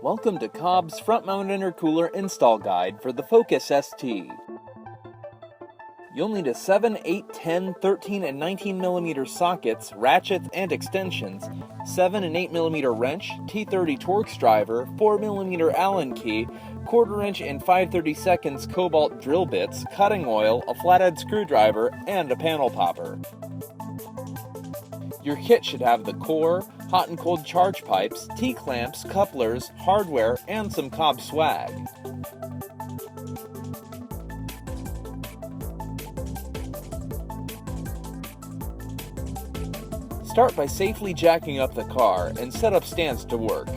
Welcome to COBB's Front Mount Intercooler install guide for the Focus ST. You'll need a 7, 8, 10, 13, and 19mm sockets, ratchets, and extensions, 7 and 8mm wrench, T30 Torx driver, 4mm Allen key, 1/4 inch and 5/32 cobalt drill bits, cutting oil, a flathead screwdriver, and a panel popper. Your kit should have the core, hot and cold charge pipes, T-clamps, couplers, hardware, and some COBB swag. Start by safely jacking up the car and set up stance to work.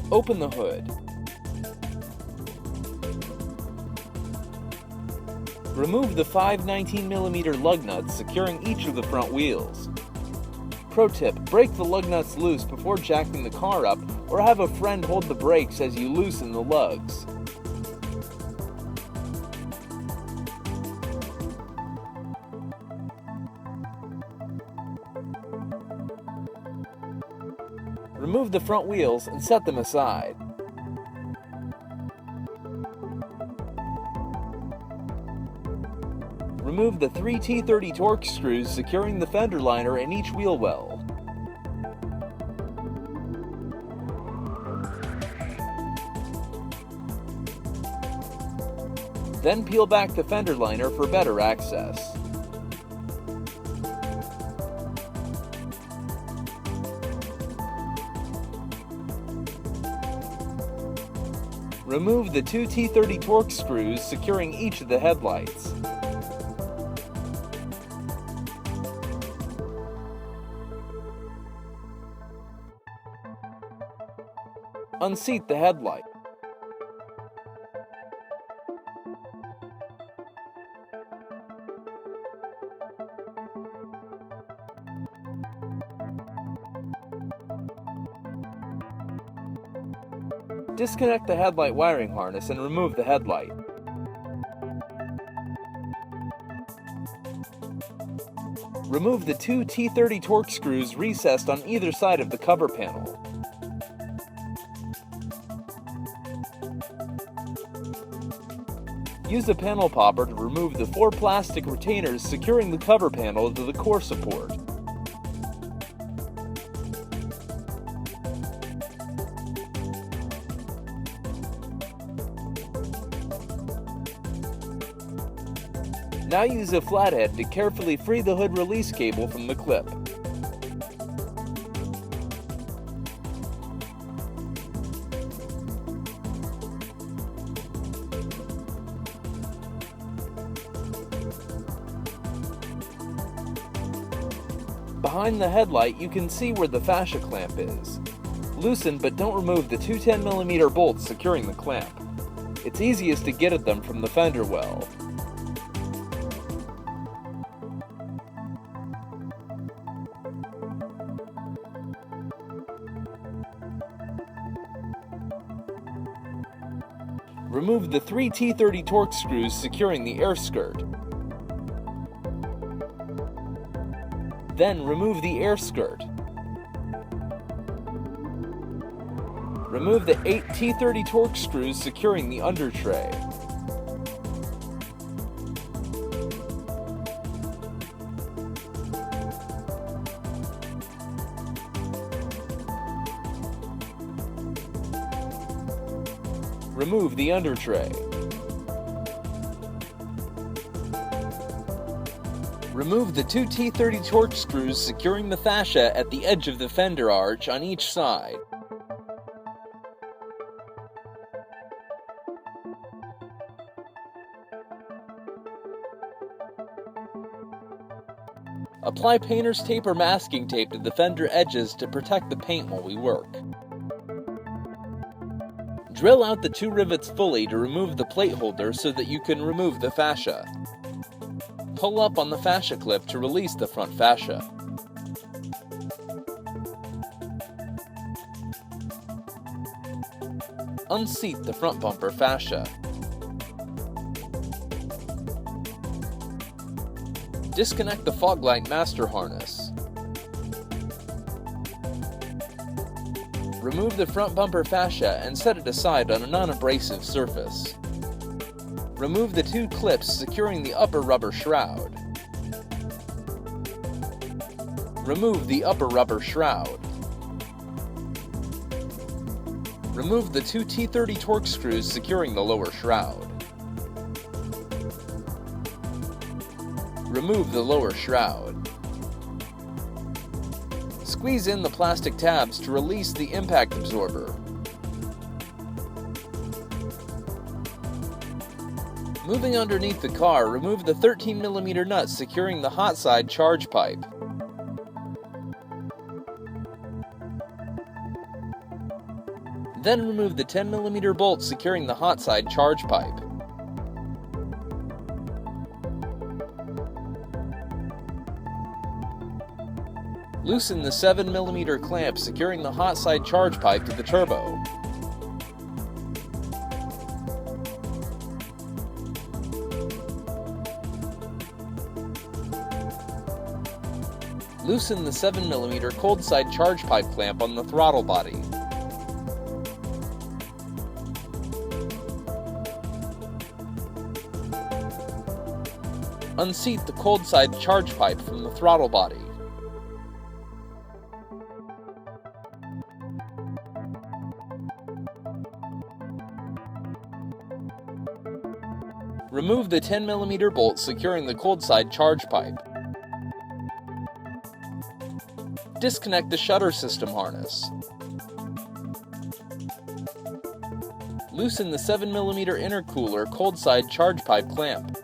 Open the hood. Remove the 5 19mm lug nuts securing each of the front wheels. Pro tip, break the lug nuts loose before jacking the car up, or have a friend hold the brakes as you loosen the lugs. Remove the front wheels and set them aside. Remove the 3 T30 Torx screws securing the fender liner in each wheel well. Then peel back the fender liner for better access. Remove the 2 T30 Torx screws securing each of the headlights. Unseat the headlight. Disconnect the headlight wiring harness and remove the headlight. Remove the 2 T30 Torx screws recessed on either side of the cover panel. Use a panel popper to remove the 4 plastic retainers securing the cover panel to the core support. Now use a flathead to carefully free the hood release cable from the clip. Behind the headlight, you can see where the fascia clamp is. Loosen but don't remove the 2 10mm bolts securing the clamp. It's easiest to get at them from the fender well. Remove the 3 T30 Torx screws securing the air skirt. Then remove the air skirt. Remove the 8 T30 Torx screws securing the undertray. Remove the undertray. Remove the 2 T30 Torx screws securing the fascia at the edge of the fender arch on each side. Apply painter's tape or masking tape to the fender edges to protect the paint while we work. Drill out the 2 rivets fully to remove the plate holder so that you can remove the fascia. Pull up on the fascia clip to release the front fascia. Unseat the front bumper fascia. Disconnect the fog light master harness. Remove the front bumper fascia and set it aside on a non-abrasive surface. Remove the two clips securing the upper rubber shroud. Remove the upper rubber shroud. Remove the two T30 Torx screws securing the lower shroud. Remove the lower shroud. Squeeze in the plastic tabs to release the impact absorber. Moving underneath the car, remove the 13mm nuts securing the Hotside charge pipe. Then remove the 10mm bolt securing the Hotside charge pipe. Loosen the 7mm clamp securing the Hotside charge pipe to the turbo. Loosen the 7mm cold side charge pipe clamp on the throttle body. Unseat the cold side charge pipe from the throttle body. Remove the 10mm bolt securing the cold side charge pipe. Disconnect the shutter system harness. Loosen the 7mm intercooler cold side charge pipe clamp.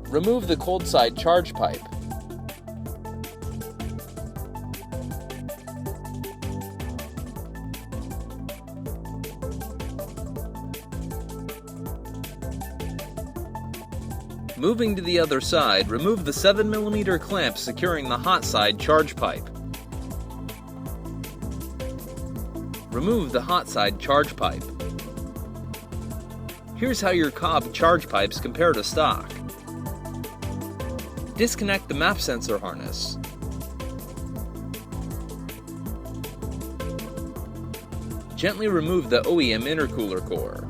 Remove the cold side charge pipe. Moving to the other side, remove the 7mm clamp securing the Hotside charge pipe. Remove the Hotside charge pipe. Here's how your COBB charge pipes compare to stock. Disconnect the map sensor harness. Gently remove the OEM intercooler core.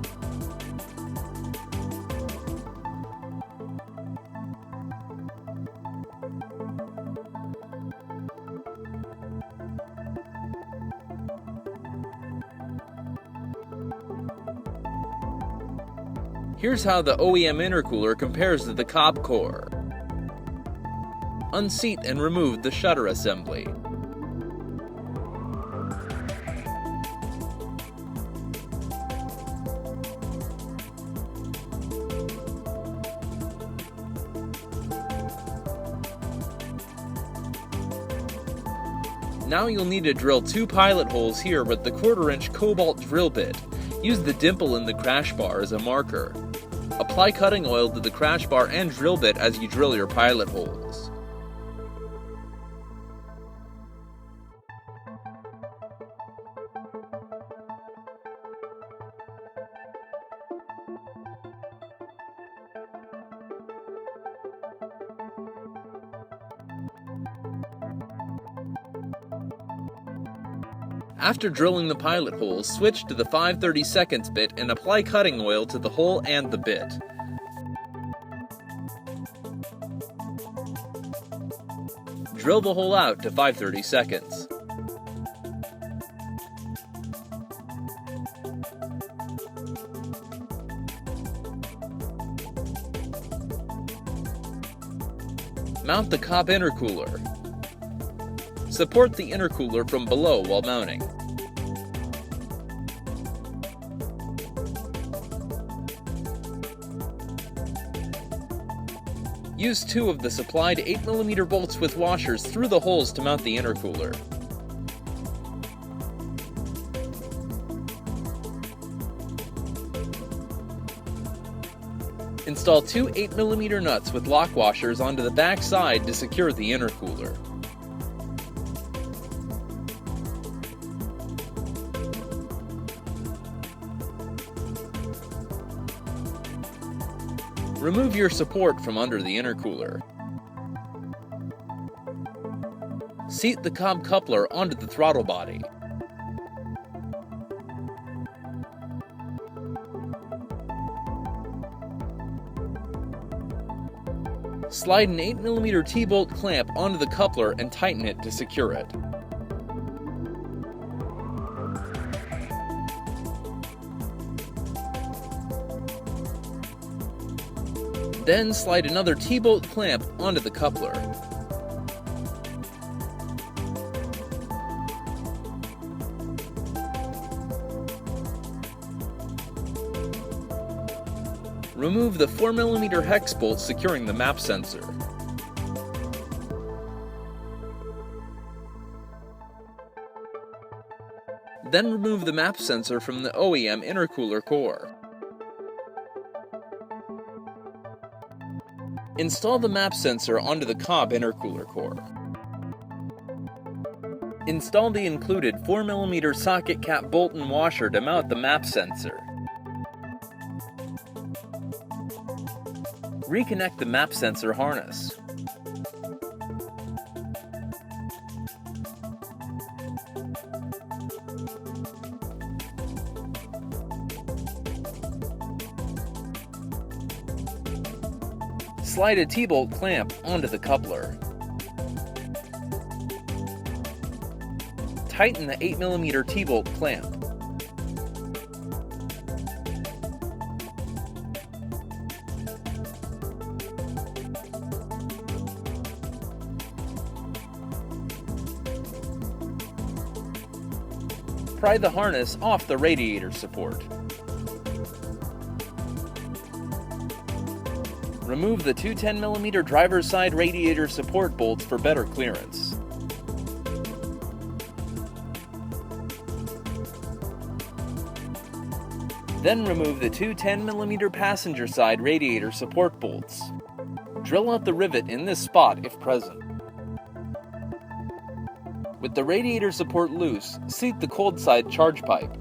Here's how the OEM intercooler compares to the COBB core. Unseat and remove the shutter assembly. Now you'll need to drill two pilot holes here with the 1/4" cobalt drill bit. Use the dimple in the crash bar as a marker. Apply cutting oil to the crash bar and drill bit as you drill your pilot holes. After drilling the pilot holes, switch to the 5/32 bit and apply cutting oil to the hole and the bit. Drill the hole out to 5/32. Mount the COBB intercooler. Support the intercooler from below while mounting. Use 2 of the supplied 8mm bolts with washers through the holes to mount the intercooler. Install 2 8mm nuts with lock washers onto the back side to secure the intercooler. Remove your support from under the intercooler. Seat the COBB coupler onto the throttle body. Slide an 8mm T-bolt clamp onto the coupler and tighten it to secure it. Then slide another T-bolt clamp onto the coupler. Remove the 4mm hex bolt securing the map sensor. Then remove the map sensor from the OEM intercooler core. Install the map sensor onto the COBB intercooler core. Install the included 4mm socket cap bolt and washer to mount the map sensor. Reconnect the map sensor harness. Slide a T-bolt clamp onto the coupler. Tighten the 8mm T-bolt clamp. Pry the harness off the radiator support. Remove the two 10mm driver's side radiator support bolts for better clearance. Then remove the two 10mm passenger side radiator support bolts. Drill out the rivet in this spot if present. With the radiator support loose, seat the cold side charge pipe.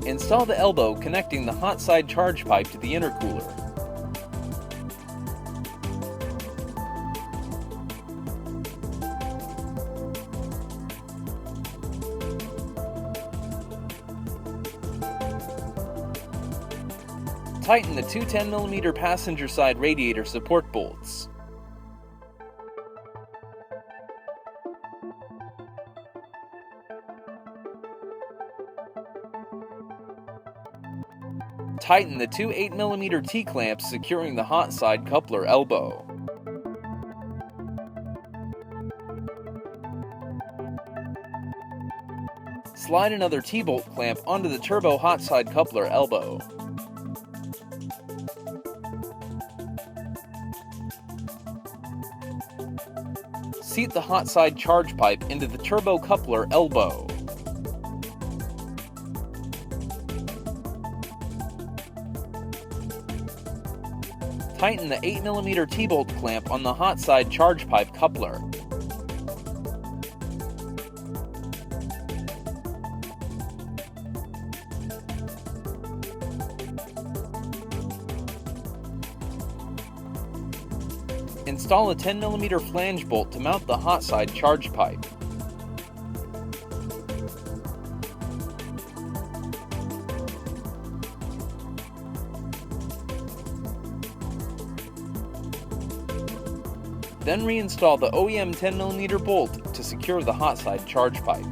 Install the elbow connecting the Hotside charge pipe to the intercooler. Tighten the two 10mm passenger side radiator support bolts. Tighten the two 8mm T-clamps securing the Hotside coupler elbow. Slide another T-bolt clamp onto the turbo Hotside coupler elbow. Seat the Hotside charge pipe into the turbo coupler elbow. Tighten the 8mm T-bolt clamp on the Hotside charge pipe coupler. Install a 10mm flange bolt to mount the Hotside charge pipe. Then reinstall the OEM 10mm bolt to secure the Hotside charge pipe.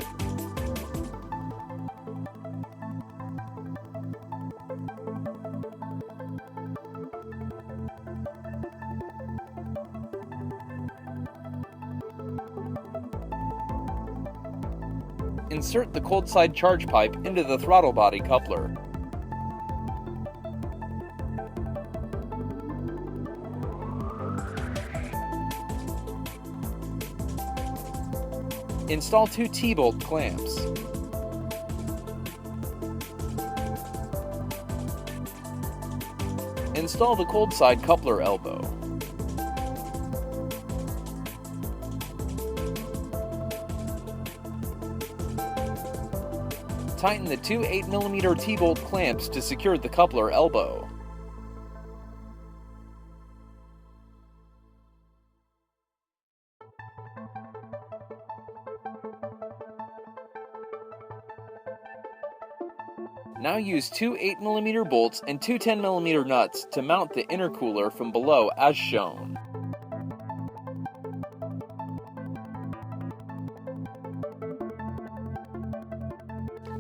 Insert the cold side charge pipe into the throttle body coupler. Install two T-bolt clamps. Install the cold side coupler elbow. Tighten the two 8mm T-bolt clamps to secure the coupler elbow. Now use two 8mm bolts and two 10mm nuts to mount the intercooler from below as shown.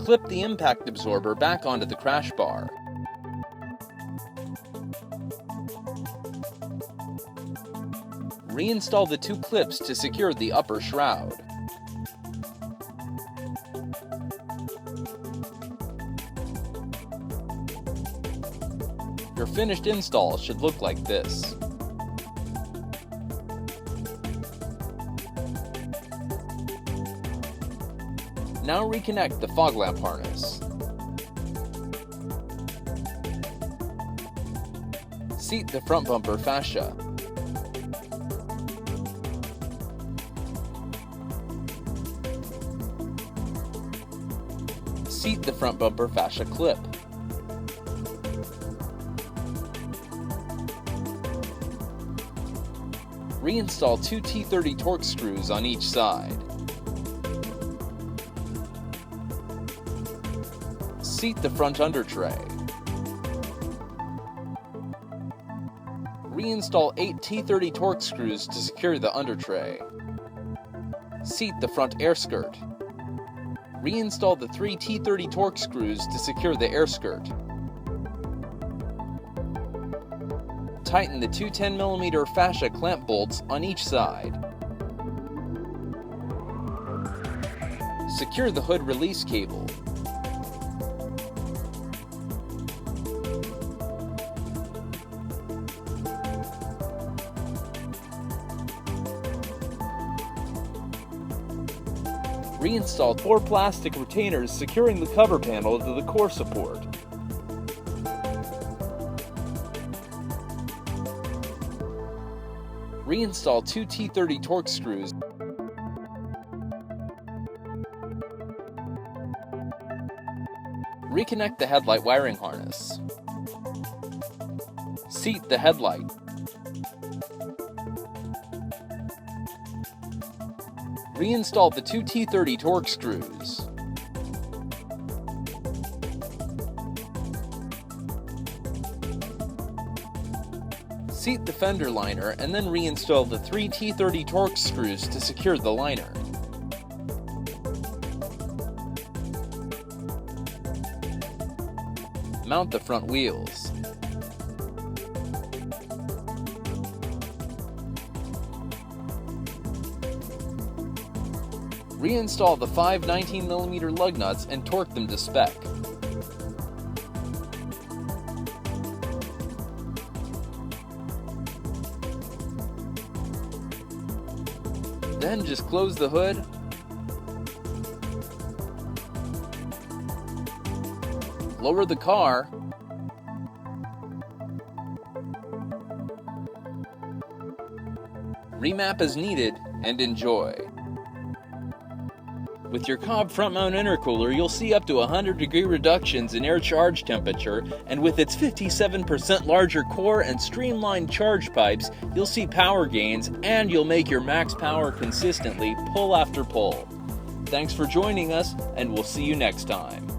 Clip the impact absorber back onto the crash bar. Reinstall the two clips to secure the upper shroud. Your finished install should look like this. Now reconnect the fog lamp harness. Seat the front bumper fascia. Seat the front bumper fascia clip. Reinstall two T30 Torx screws on each side. Seat the front undertray. Reinstall 8 T30 Torx screws to secure the undertray. Seat the front air skirt. Reinstall the 3 T30 Torx screws to secure the air skirt. Tighten the two 10mm fascia clamp bolts on each side. Secure the hood release cable. Reinstall 4 plastic retainers securing the cover panel to the core support. Reinstall two T30 Torx screws. Reconnect the headlight wiring harness. Seat the headlight. Reinstall the two T30 Torx screws. Seat the fender liner and then reinstall the 3 T30 Torx screws to secure the liner. Mount the front wheels. Reinstall the 5 19mm lug nuts and torque them to spec. Then just close the hood, lower the car, remap as needed, and enjoy. With your COBB Front Mount Intercooler, you'll see up to 100-degree reductions in air charge temperature, and with its 57% larger core and streamlined charge pipes, you'll see power gains, and you'll make your max power consistently, pull after pull. Thanks for joining us, and we'll see you next time.